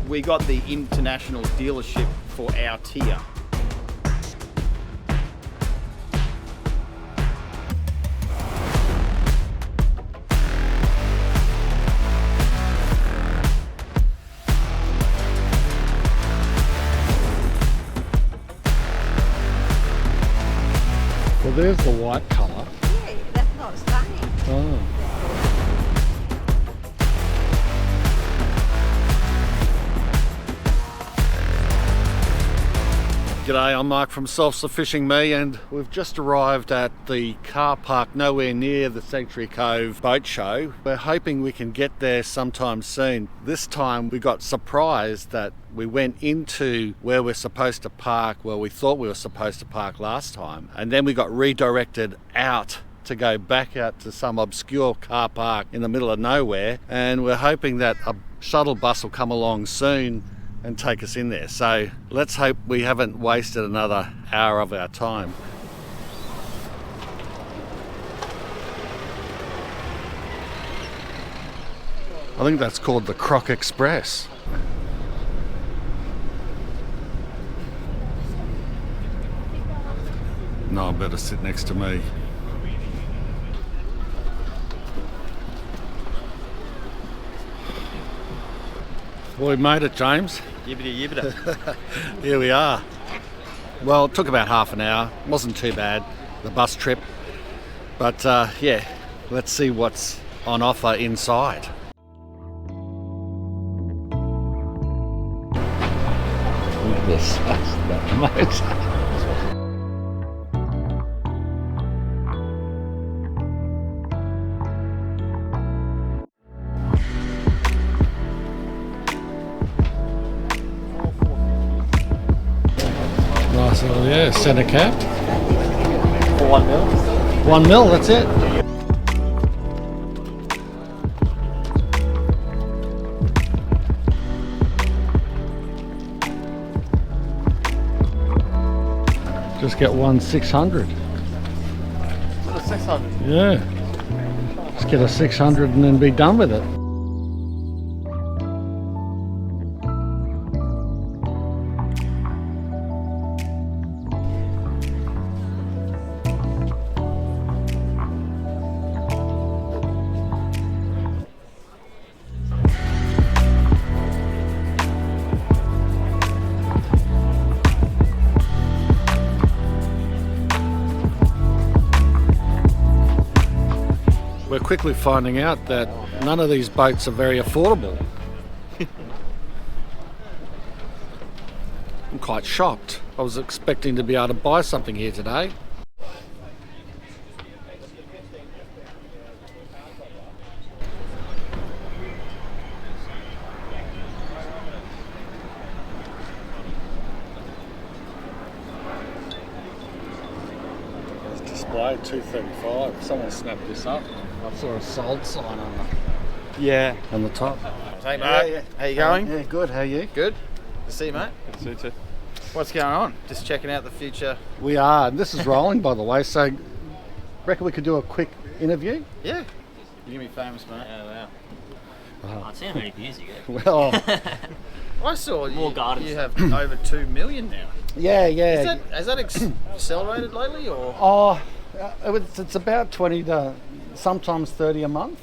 We got the international dealership for our tier. Well, there's the white colour. Yeah, that's not stunning. Oh. G'day, I'm Mark from Self-Sufficing Me, and we've just arrived at the car park nowhere near the Sanctuary Cove boat show. We're hoping we can get there sometime soon. This time we got surprised that we went into where we're supposed to park, where we thought we were supposed to park last time, and then we got redirected out to go back out to some obscure car park in the middle of nowhere, and we're hoping that a shuttle bus will come along soon and take us in there. So let's hope we haven't wasted another hour of our time. I think that's called the Croc Express. No, better sit next to me. Well, we made it, James. Yibbity yibbita. Here we are. Well, it took about half an hour. Wasn't too bad, the bus trip. But yeah, let's see what's on offer inside. Look at this. That's amazing. Nice little, yeah, centre cap. For 1 mil. 1 mil, that's it. Just get 1/600. 600. Yeah. Just get a 600 and then be done with it. We're quickly finding out that none of these boats are very affordable. I'm quite shocked. I was expecting to be able to buy something here today. It's displayed 235. Someone snapped this up. I saw a sold sign on the top. Hey mate, Yeah. how you going? Yeah, good. How are you? Good. Good to see you, mate. Good to see you too. What's going on? Just checking out the future. We are. This is rolling, by the way. So, reckon we could do a quick interview? Yeah. You're gonna be famous, mate. Yeah, wow. I'd seen how many years ago. Well, I saw More you. gardens. You have over 2 million now. yeah, yeah. Has that accelerated lately, or? Oh, it's about 20 to sometimes 30 a month.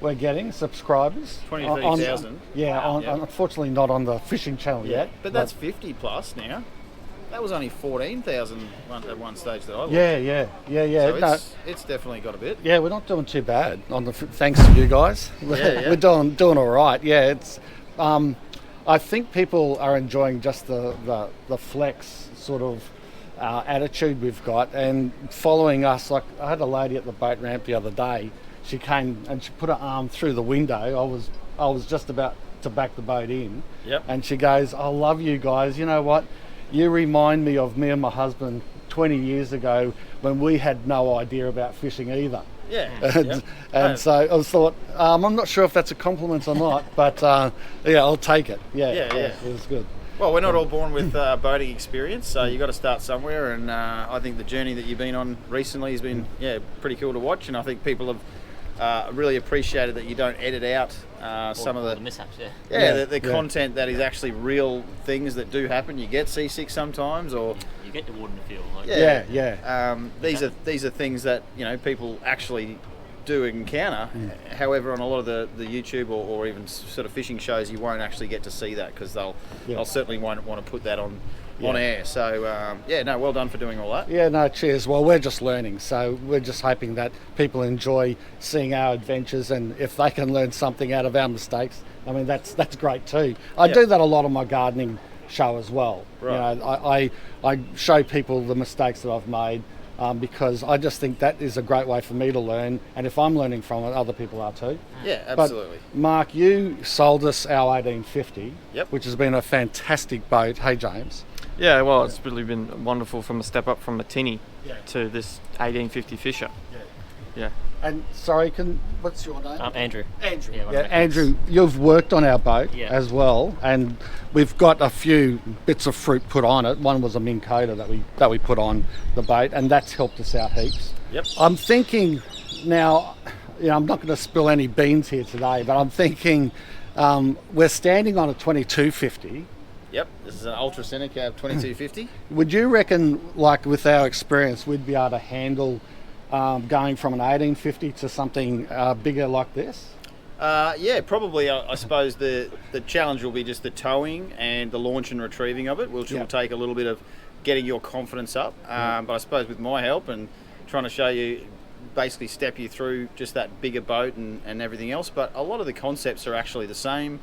We're getting subscribers. 20, On- 30,000. Yeah, Wow. Yeah. unfortunately not on the fishing channel yet. But that's 50 plus now. That was only 14,000 at one stage that I looked. yeah. So it's definitely got a bit. Yeah, we're not doing too bad thanks to you guys. Yeah. We're doing all right. Yeah, it's. I think people are enjoying just the flex sort of attitude we've got, and following us. Like, I had a lady at the boat ramp the other day. She came and she put her arm through the window. I was just about to back the boat in. Yep. And she goes, "I love you guys. You know what? You remind me of me and my husband 20 years ago when we had no idea about fishing either." Yeah. And so I thought, I'm not sure if that's a compliment or not, but yeah, I'll take it. Yeah, it was good. Well, we're not all born with boating experience, so you've got to start somewhere. And I think the journey that you've been on recently has been pretty cool to watch. And I think people have really appreciated that you don't edit out some of the the mishaps. the content that is actually real things that do happen. You get seasick sometimes, or You get the water in the field. Like, these are things that people actually do encounter. However, on a lot of the YouTube or even sort of fishing shows, you won't actually get to see that because they'll certainly won't want to put that on air. So well done for doing all that. Yeah, no, cheers. Well, we're just learning, so we're just hoping that people enjoy seeing our adventures, and if they can learn something out of our mistakes, I mean, that's great too. I do that a lot on my gardening show as well. Right. I show people the mistakes that I've made, because I just think that is a great way for me to learn, and if I'm learning from it, other people are too. Yeah, absolutely. But Mark, you sold us our 1850, Yep. which has been a fantastic boat. Hey, James. Yeah, well, it's really been wonderful from a step up from a tinny Yeah. to this 1850 Fisher. Yeah. And sorry, what's your name? Andrew. Andrew. Yeah, one of Yeah, the Andrew, you've worked on our boat as well, and we've got a few bits of fruit put on it. One was a Minn Kota that we put on the boat, and that's helped us out heaps. Yep. I'm thinking now, I'm not going to spill any beans here today, but I'm thinking we're standing on a 2250. Yep, this is an Ultra Seneca 2250. Would you reckon, like with our experience, we'd be able to handle going from an 1850 to something bigger like this? Yeah, probably. I suppose the challenge will be just the towing and the launch and retrieving of it, which will take a little bit of getting your confidence up. But I suppose with my help and trying to show you, basically step you through just that bigger boat and everything else. But a lot of the concepts are actually the same.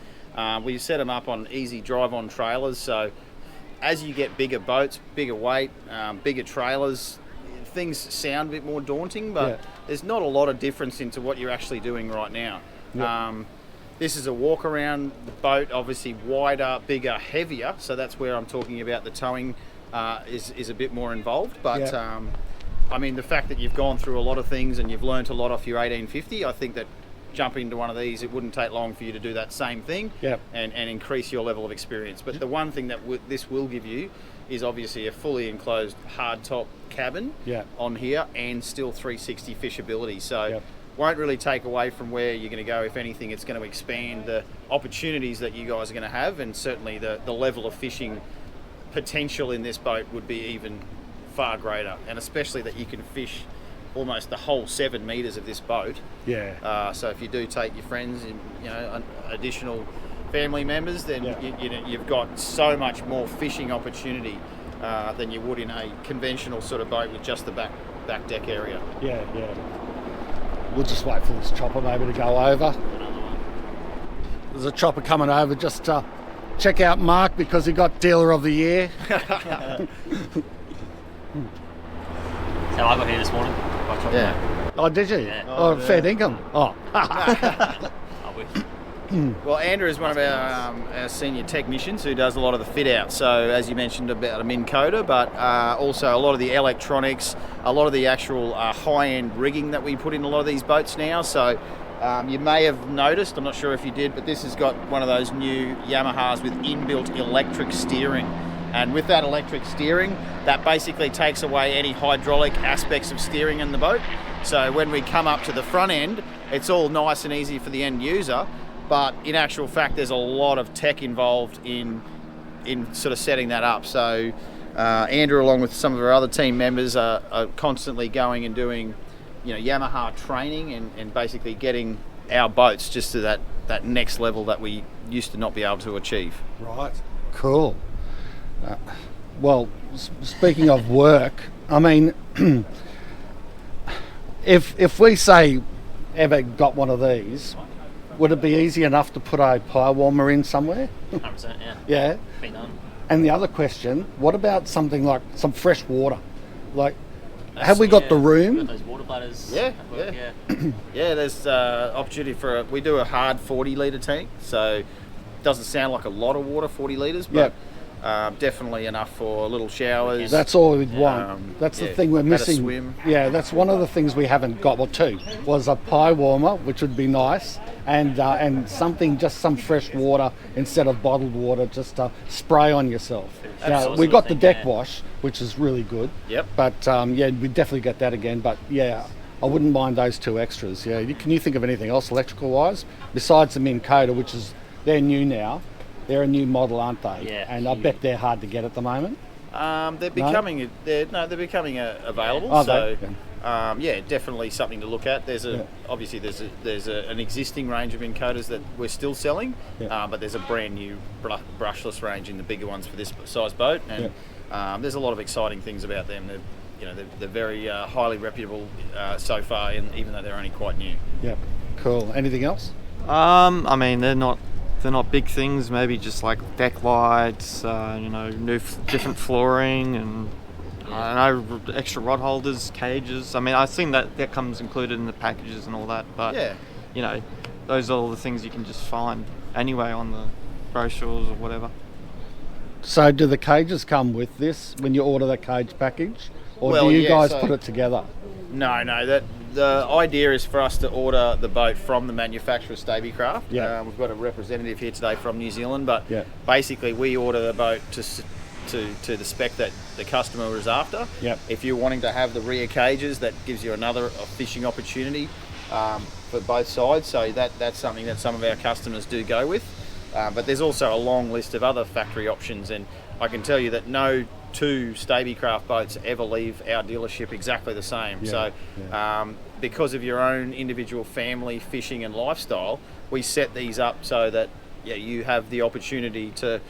We set them up on easy drive-on trailers, so as you get bigger boats, bigger weight, bigger trailers, things sound a bit more daunting, but there's not a lot of difference into what you're actually doing right now. This is a walk around the boat, obviously wider, bigger, heavier, so that's where I'm talking about the towing is a bit more involved. But I mean, the fact that you've gone through a lot of things and you've learnt a lot off your 1850, I think that jumping into one of these, it wouldn't take long for you to do that same thing and increase your level of experience. But the one thing that this will give you is obviously a fully enclosed hard top cabin on here and still 360 fishability. So won't really take away from where you're going to go. If anything, it's going to expand the opportunities that you guys are going to have, and certainly the level of fishing potential in this boat would be even far greater, and especially that you can fish almost the whole 7 meters of this boat. So if you do take your friends and additional family members, then you've got so much more fishing opportunity than you would in a conventional sort of boat with just the back deck area. We'll just wait for this chopper maybe to go over. There's a chopper coming over. Just check out Mark because he got Dealer of the Year. That's how I got here this morning. Oh, did you? Yeah. Fair dinkum. Oh. I wish. Well, Andrew is one of our senior technicians who does a lot of the fit out. So as you mentioned about a Minn Kota, but also a lot of the electronics, a lot of the actual high-end rigging that we put in a lot of these boats now. So you may have noticed, I'm not sure if you did, but this has got one of those new Yamahas with inbuilt electric steering. And with that electric steering, that basically takes away any hydraulic aspects of steering in the boat. So when we come up to the front end, it's all nice and easy for the end user. But in actual fact, there's a lot of tech involved in sort of setting that up. So Andrew, along with some of our other team members, are constantly going and doing, Yamaha training and basically getting our boats just to that next level that we used to not be able to achieve. Right. Cool. Well, speaking of work, I mean, if we say ever got one of these, would it be easy enough to put a pie warmer in somewhere? 100%, Yeah. Been done. And the other question, what about something like some fresh water? Like, have we got the room? Got those water bladders. Yeah. There's opportunity for we do a hard 40 litre tank, so it doesn't sound like a lot of water, 40 litres, but definitely enough for little showers. That's all we'd want. That's the thing we're missing. Swim. Yeah, that's one of the things we haven't got. Well, two was a pie warmer, which would be nice, and something, just some fresh water instead of bottled water, just to spray on yourself. Now, we got the deck wash, which is really good. Yep. But we definitely get that again. But I wouldn't mind those 2 extras. Yeah. Can you think of anything else electrical wise besides the Minn Kota, which is they're new now? They're a new model, aren't they? Yeah, And I bet they're hard to get at the moment. They're becoming available. Oh, so they? definitely something to look at. Obviously there's an existing range of Minn Kotas that we're still selling, but there's a brand new brushless range in the bigger ones for this size boat, and there's a lot of exciting things about them. They're very highly reputable so far, and even though they're only quite new. Yeah, cool. Anything else? I mean, they're not big things. Maybe just like deck lights, new different flooring, and I don't know, extra rod holders, cages. I mean, I've seen that comes included in the packages and all that. But those are all the things you can just find anyway on the brochures or whatever. So do the cages come with this when you order the cage package, or do you guys put it together? No. The idea is for us to order the boat from the manufacturer, Stabicraft. Yeah. We've got a representative here today from New Zealand, but basically we order the boat to the spec that the customer is after. Yep. If you're wanting to have the rear cages, that gives you another fishing opportunity for both sides. So that's something that some of our customers do go with. But there's also a long list of other factory options, and I can tell you that no 2 Stabicraft boats ever leave our dealership exactly the same. Because of your own individual family fishing and lifestyle, we set these up so that you have the opportunity to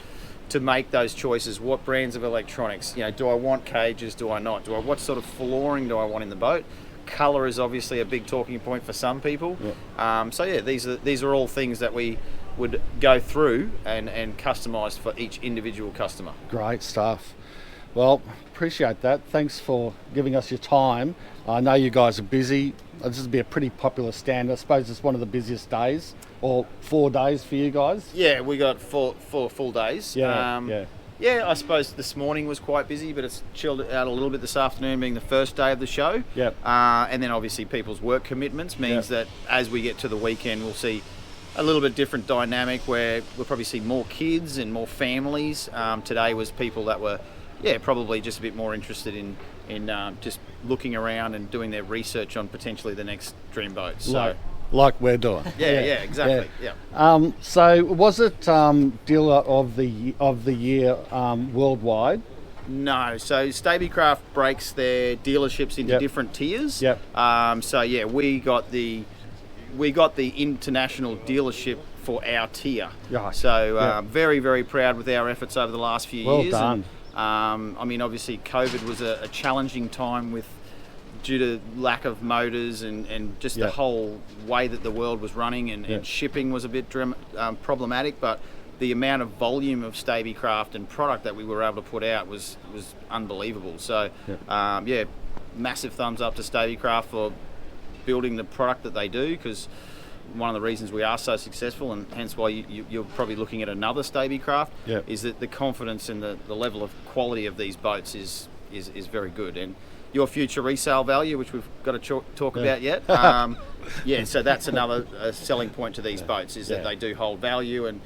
make those choices. What brands of electronics? Do I want cages? Do I not? What sort of flooring do I want in the boat? Colour is obviously a big talking point for some people. These are all things that we would go through and customise for each individual customer. Great stuff. Well, appreciate that. Thanks for giving us your time. I know you guys are busy. This will be a pretty popular stand. I suppose it's one of the busiest days, or 4 days for you guys. Yeah, we got four full days. Yeah, I suppose this morning was quite busy, but it's chilled out a little bit this afternoon, being the first day of the show. And then obviously people's work commitments means that as we get to the weekend, we'll see a little bit different dynamic where we'll probably see more kids and more families. Today was people that were probably just a bit more interested in just looking around and doing their research on potentially the next dream boat. So like we're doing. Exactly. So was it dealer of the year worldwide? No. So Stabicraft breaks their dealerships into different tiers. We got the international dealership for our tier. So very, very proud with our efforts over the last few years. Well done. I mean, obviously COVID was a challenging time due to lack of motors and just the whole way that the world was running, and shipping was a bit problematic, but the amount of volume of Stabicraft and product that we were able to put out was unbelievable. So massive thumbs up to Stabicraft for building the product that they do, because one of the reasons we are so successful, and hence why you're probably looking at another Stabicraft, is that the confidence and the level of quality of these boats is very good. And your future resale value, which we've got to talk about yet, so that's another selling point to these boats, is that they do hold value, and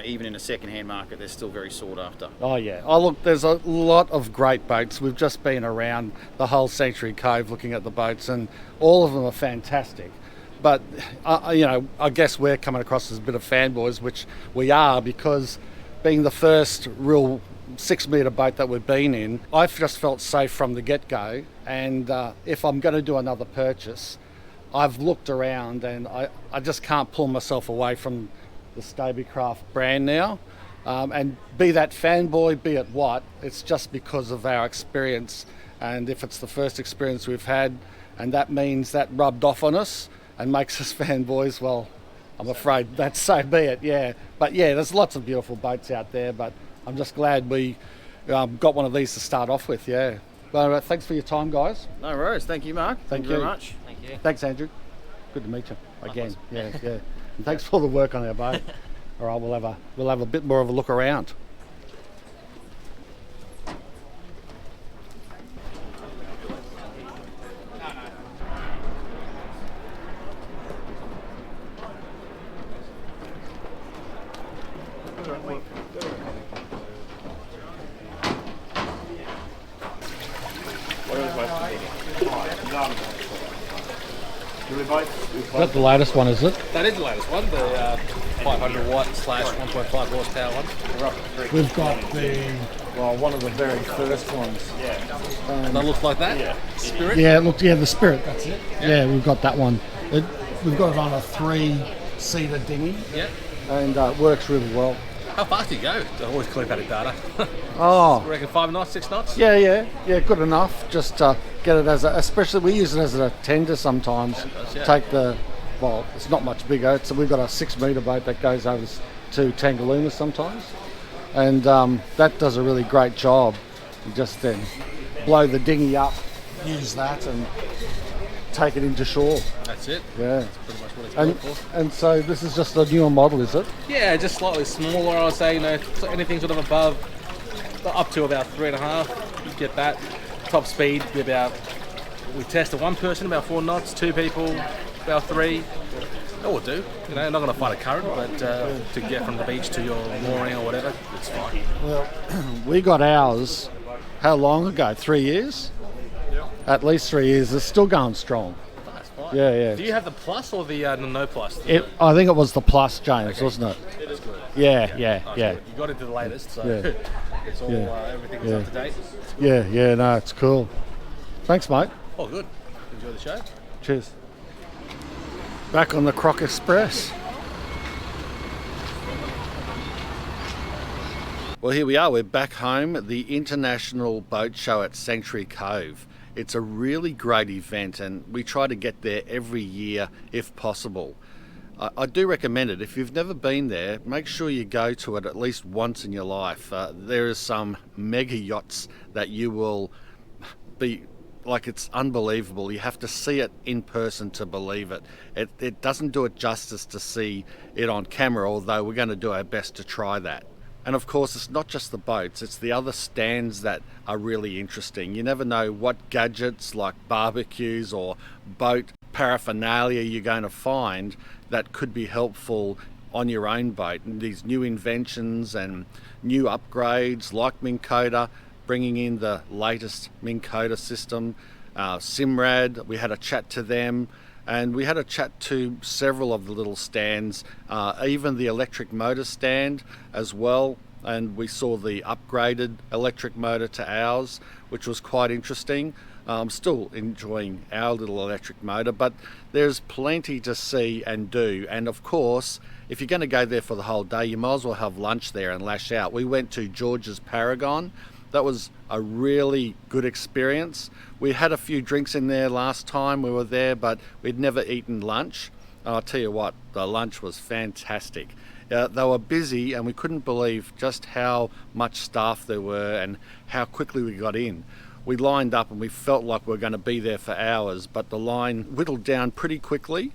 even in a second-hand market, they're still very sought after. Look, there's a lot of great boats. We've just been around the whole Sanctuary Cove looking at the boats, and all of them are fantastic. But, I guess we're coming across as a bit of fanboys, which we are, because being the first real 6-metre boat that we've been in, I've just felt safe from the get-go. And if I'm going to do another purchase, I've looked around and I just can't pull myself away from the Stabicraft brand now. And be that fanboy, be it what, it's just because of our experience. And if it's the first experience we've had, and that means that rubbed off on us and makes us fanboys, well, I'm afraid that's so be it, But there's lots of beautiful boats out there, but I'm just glad we got one of these to start off with, Well, thanks for your time, guys. No worries. Thank you, Mark. Thank you very much. Thank you. Thanks, Andrew. Good to meet you again. And thanks for all the work on our boat. All right, we'll have a bit more of a look around. That's the latest one, is it? That is the latest one, the 500 watt / 1.5 horsepower one. We've got one of the very first ones. That looks like that? Yeah. Spirit? Yeah, the Spirit, that's it. Yeah, we've got that one. We've got it on a 3-seater dinghy. Yeah. And it works really well. How fast do you go? I always clip out of data. Oh. I reckon 5 knots, 6 knots? Yeah, good enough. Just get it especially we use it as a tender sometimes. Yeah. Take it's not much bigger. So we've got a 6-metre boat that goes over to Tangalooma sometimes. And that does a really great job. You just then blow the dinghy up, use that and take it into shore. That's it. Yeah. That's pretty much what it's going for. And so this is just a newer model, is it? Yeah, just slightly smaller, I would say. Anything sort of above, up to about 3.5, you get that. Top speed, be about, we tested one person, about 4 knots, 2 people, about 3. That will do. Not going to fight a current, but to get from the beach to your mooring or whatever, it's fine. Well, we got ours, how long ago? 3 years? Yeah. At least 3 years. It's still going strong. That's fine. Yeah. Do you have the plus or the no plus? I think it was the plus, James, Okay. wasn't it? It is good. Yeah. You got into the latest, so it's all everything is up to date. Yeah, no, it's cool. Thanks, mate. Oh, good. Enjoy the show. Cheers. Back on the Croc Express. Well, here we are. We're back home at the International Boat Show at Sanctuary Cove. It's a really great event and we try to get there every year if possible. I do recommend it. If you've never been there, make sure you go to it at least once in your life. There are some mega yachts that you will be it's unbelievable. You have to see it in person to believe it. It doesn't do it justice to see it on camera, although we're going to do our best to try that. And of course, it's not just the boats, it's the other stands that are really interesting. You never know what gadgets like barbecues or boat paraphernalia you're going to find that could be helpful on your own boat. And these new inventions and new upgrades like Minn Kota, bringing in the latest Minn Kota system. Simrad, we had a chat to them, and we had a chat to several of the little stands, even the electric motor stand as well, and we saw the upgraded electric motor to ours, which was quite interesting. I'm still enjoying our little electric motor, but there's plenty to see and do, and of course, if you're going to go there for the whole day, you might as well have lunch there and lash out. We went to George's Paragon. That was a really good experience. We had a few drinks in there last time we were there, but we'd never eaten lunch. And I'll tell you what, the lunch was fantastic. They were busy and we couldn't believe just how much staff there were and how quickly we got in. We lined up and we felt like we were going to be there for hours, but the line whittled down pretty quickly.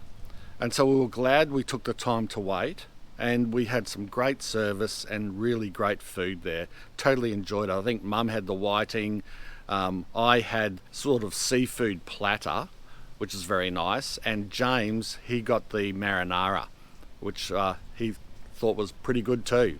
And so we were glad we took the time to wait. And we had some great service and really great food there. Totally enjoyed it. I think Mum had the whiting. I had sort of seafood platter, which is very nice. And James, he got the marinara, which he thought was pretty good too.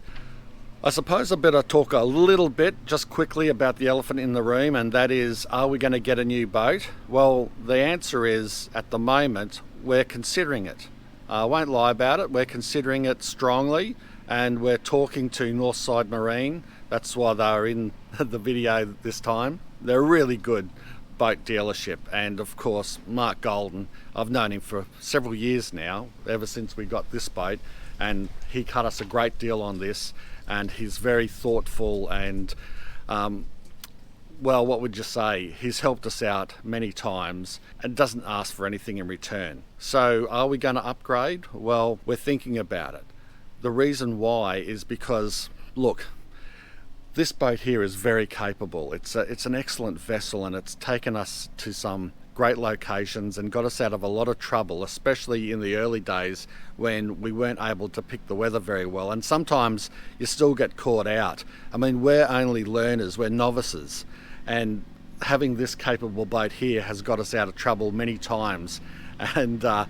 I suppose I better talk a little bit just quickly about the elephant in the room, and that is, are we going to get a new boat? Well, the answer is, at the moment, we're considering it. I won't lie about it, we're considering it strongly, and we're talking to Northside Marine. That's why they're in the video this time. They're a really good boat dealership, and of course Mark Golden, I've known him for several years now, ever since we got this boat, and he cut us a great deal on this, and he's very thoughtful and well, what would you say? He's helped us out many times and doesn't ask for anything in return. So are we going to upgrade? Well, we're thinking about it. The reason why is because, look, this boat here is very capable. It's an excellent vessel and it's taken us to some great locations and got us out of a lot of trouble, especially in the early days when we weren't able to pick the weather very well. And sometimes you still get caught out. I mean, we're only learners, we're novices. And having this capable boat here has got us out of trouble many times, and I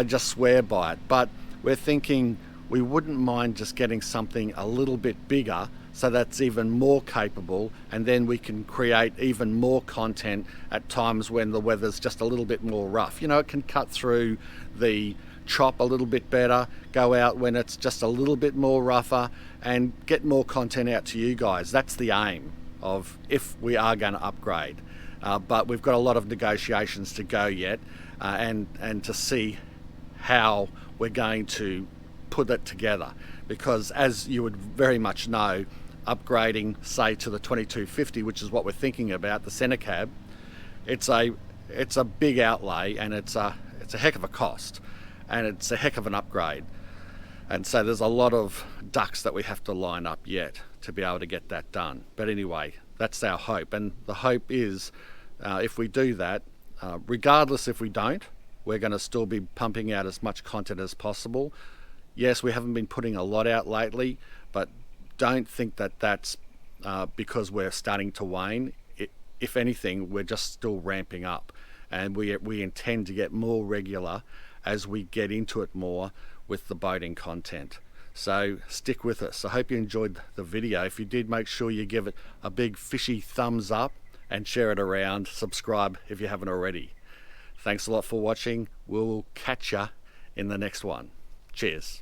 just swear by it. But we're thinking we wouldn't mind just getting something a little bit bigger so that's even more capable, and then we can create even more content at times when the weather's just a little bit more rough. You know, it can cut through the chop a little bit better, go out when it's just a little bit more rougher, and get more content out to you guys. That's the aim of if we are going to upgrade. But we've got a lot of negotiations to go yet, and to see how we're going to put it together, because as you would very much know, upgrading say to the 2250, which is what we're thinking about, the centre cab, it's a big outlay, and it's a heck of a cost, and it's a heck of an upgrade, and so there's a lot of ducks that we have to line up yet to be able to get that done. But anyway, that's our hope, and the hope is if we do that, regardless if we don't, we're going to still be pumping out as much content as possible. Yes, we haven't been putting a lot out lately, but don't think that that's because we're starting to wane. If anything, we're just still ramping up, and we intend to get more regular as we get into it more with the boating content. So stick with us. I hope you enjoyed the video. If you did, make sure you give it a big fishy thumbs up and share it around. Subscribe if you haven't already. Thanks a lot for watching. We'll catch ya in the next one. Cheers.